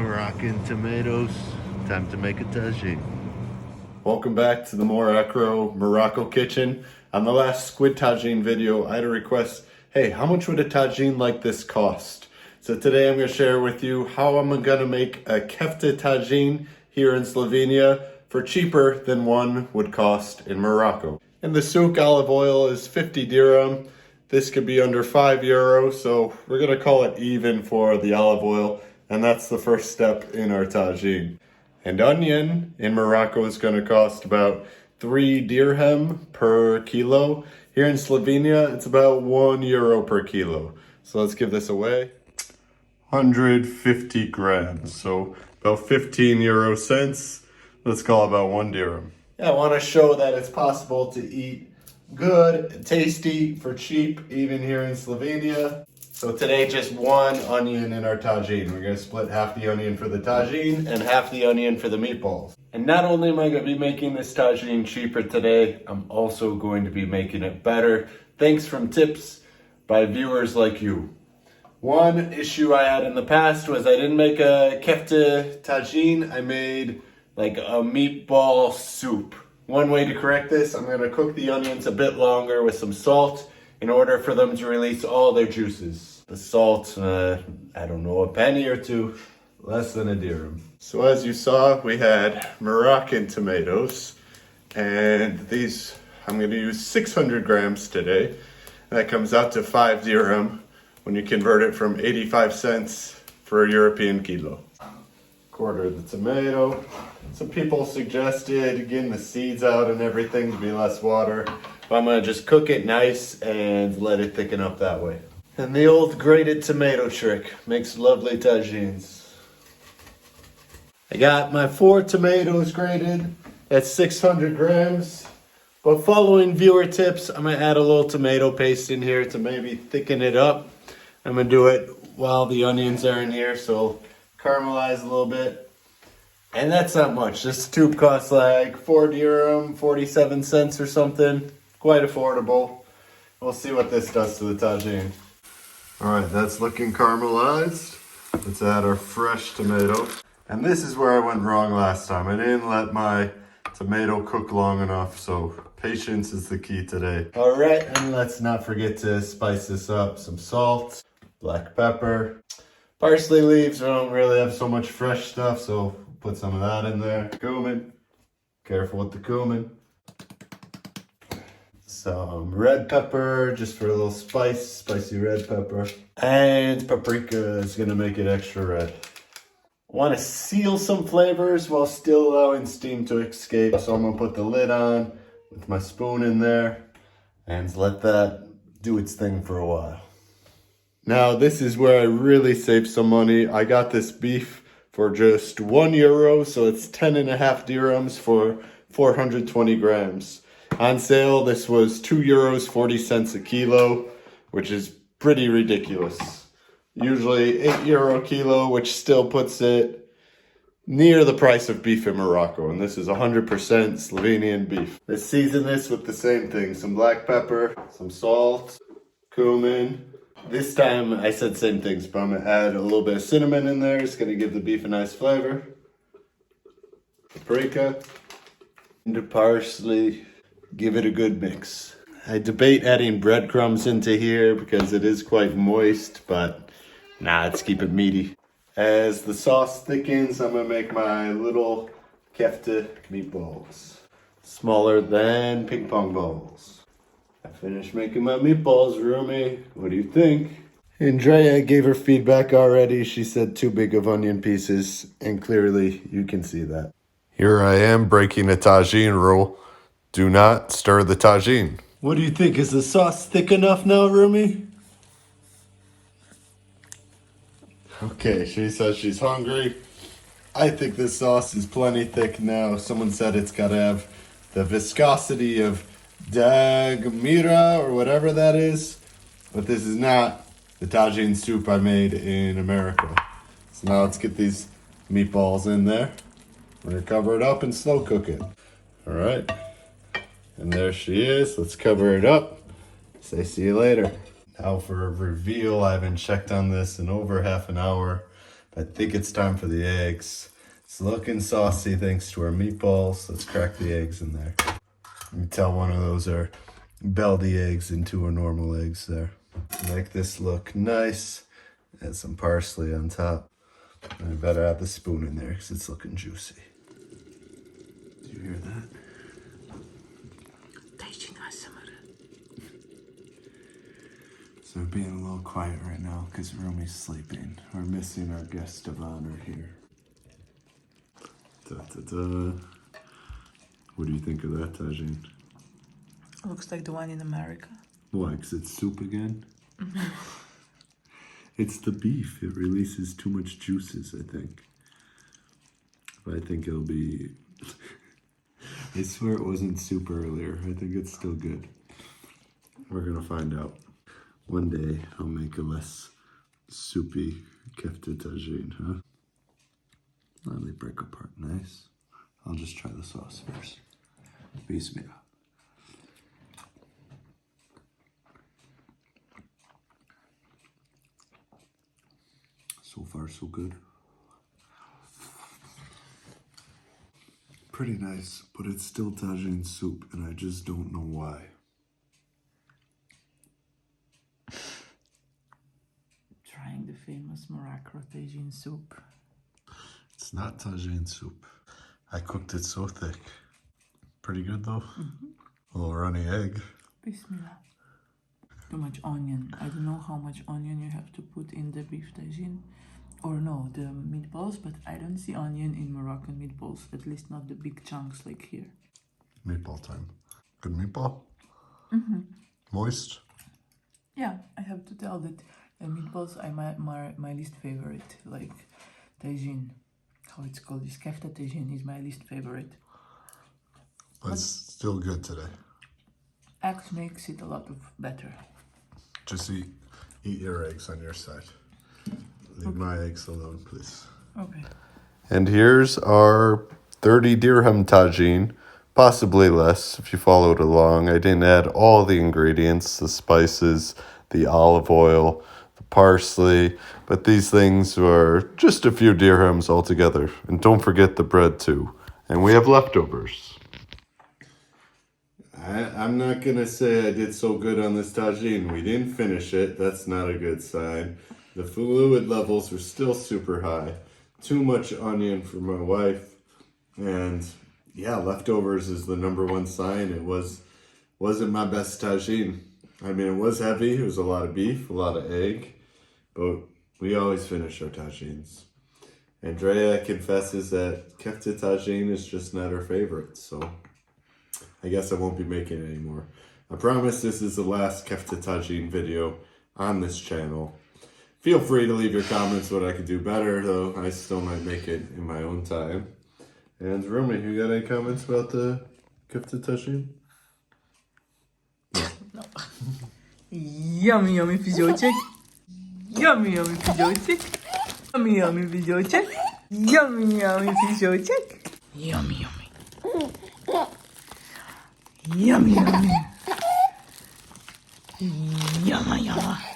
Moroccan tomatoes. Time to make a tagine. Welcome back to the Mor Acro Morocco kitchen. On the last squid tagine video, I had a request, hey, how much would a tagine like this cost? So today I'm going to share with you how I'm going to make a Kefta tagine here in Slovenia for cheaper than one would cost in Morocco. In the souk, olive oil is 50 dirham. This could be under €5, so we're going to call it even for the olive oil. And that's the first step in our tagine. And onion in Morocco is going to cost about 3 dirham per kilo. Here in Slovenia, it's about €1 per kilo. So let's give this away. 150 grams, so about 15 euro cents. Let's call it about 1 dirham. Yeah, I want to show that it's possible to eat good, tasty, for cheap, even here in Slovenia. So today, just one onion in our tagine. We're going to split half the onion for the tagine and half the onion for the meatballs. And not only am I going to be making this tagine cheaper today, I'm also going to be making it better. Thanks from tips by viewers like you. One issue I had in the past was I didn't make a kefta tagine. I made like a meatball soup. One way to correct this, I'm going to cook the onions a bit longer with some salt in order for them to release all their juices. The salt, I don't know, a penny or two, less than a dirham. So as you saw, we had Moroccan tomatoes, and these, I'm going to use 600 grams today. That comes out to 5 dirham when you convert it from 85 cents for a European kilo. Quarter of the tomato. Some people suggested getting the seeds out and everything to be less water. But I'm going to just cook it nice and let it thicken up that way. And the old grated tomato trick makes lovely tagines. I got my 4 tomatoes grated at 600 grams. But following viewer tips, I'm going to add a little tomato paste in here to maybe thicken it up. I'm going to do it while the onions are in here, so caramelize a little bit. And that's not much. This tube costs like 4 dirham, 47 cents or something. Quite affordable. We'll see what this does to the tagine. All right, that's looking caramelized. Let's add our fresh tomato. And this is where I went wrong last time. I didn't let my tomato cook long enough, so patience is the key today. All right, and let's not forget to spice this up. Some salt, black pepper, parsley leaves. I don't really have so much fresh stuff, so put some of that in there. Cumin, careful with the cumin. Some red pepper, just for a little spice, spicy red pepper. And paprika is gonna make it extra red. I wanna seal some flavors while still allowing steam to escape. So I'm gonna put the lid on with my spoon in there and let that do its thing for a while. Now this is where I really saved some money. I got this beef for just €1, so it's 10.5 dirhams for 420 grams. On sale, this was €2.40 a kilo, which is pretty ridiculous. Usually €8 a kilo, which still puts it near the price of beef in Morocco. And this is 100% Slovenian beef. Let's season this with the same thing. Some black pepper, some salt, cumin. This time I said same things, but I'm going to add a little bit of cinnamon in there. It's going to give the beef a nice flavor. Paprika. And parsley. Give it a good mix. I debate adding breadcrumbs into here because it is quite moist, but nah, let's keep it meaty. As the sauce thickens, I'm going to make my little kefta meatballs. Smaller than ping pong balls. I finished making my meatballs, Rumi. What do you think? Andreja gave her feedback already. She said too big of onion pieces, and clearly you can see that. Here I am breaking a tagine rule. Do not stir the tagine. What do you think? Is the sauce thick enough now, Rumi? Okay, she says she's hungry. I think this sauce is plenty thick now. Someone said it's got to have the viscosity of mira or whatever that is. But this is not the tagine soup I made in America. So now let's get these meatballs in there. We're going to cover it up and slow cook it. All right. And there she is. Let's cover it up. Say see you later. Now for a reveal. I haven't checked on this in over half an hour. I think it's time for the eggs. It's looking saucy thanks to our meatballs. Let's crack the eggs in there. You can tell one of those are Beldy eggs and two are normal eggs there. Make this look nice. Add some parsley on top. And I better add the spoon in there because it's looking juicy. Do you hear that? So we're being a little quiet right now because Rumi's sleeping. We're missing our guest of honor here. Da, da, da. What do you think of that, tagine? Looks like the one in America. Why? Because it's soup again? It's the beef. It releases too much juices, I think. But I think it'll be... I swear it wasn't soup earlier. I think it's still good. We're going to find out. One day I'll make a less soupy Kefta tagine, huh? Let me break apart nice. I'll just try the sauce first. Bismillah. So far, so good. Pretty nice, but it's still tagine soup, and I just don't know why. Trying the famous Mor Acro tagine soup. It's not tagine soup. I cooked it so thick. Pretty good though. A little runny egg. Bismillah. Too much onion. I don't know how much onion you have to put in the beef tagine. Or no, the meatballs, but I don't see onion in Moroccan meatballs. At least not the big chunks like here. Meatball time. Good meatball? Moist? Yeah, I have to tell that meatballs are my least favorite. Like tagine, how it's called, this Kefta tagine is my least favorite. But it's still good today. Eggs makes it a lot of better. Just eat your eggs on your side. Leave my eggs alone, please. Okay. And here's our 30 dirham tagine, possibly less if you followed along. I didn't add all the ingredients, the spices, the olive oil, the parsley, but these things were just a few dirhams altogether. And don't forget the bread too. And we have leftovers. I'm not gonna say I did so good on this tagine. We didn't finish it. That's not a good sign. The fluid levels were still super high. Too much onion for my wife. And yeah, leftovers is the #1 sign. It wasn't my best tagine. I mean, it was heavy. It was a lot of beef, a lot of egg. But we always finish our tagines. Andreja confesses that Kefta tagine is just not her favorite. So I guess I won't be making it anymore. I promise this is the last Kefta tagine video on this channel. Feel free to leave your comments what I could do better, though I still might make it in my own time. And Rumi, you got any comments about the Kefta tagine? No. Yummy, yummy fizioczek. Yummy, yummy fizioczek. Yummy, yummy fizioczek. Yummy, yummy fizioczek. Yummy, yummy. Yummy, yummy. Yummy, yummy.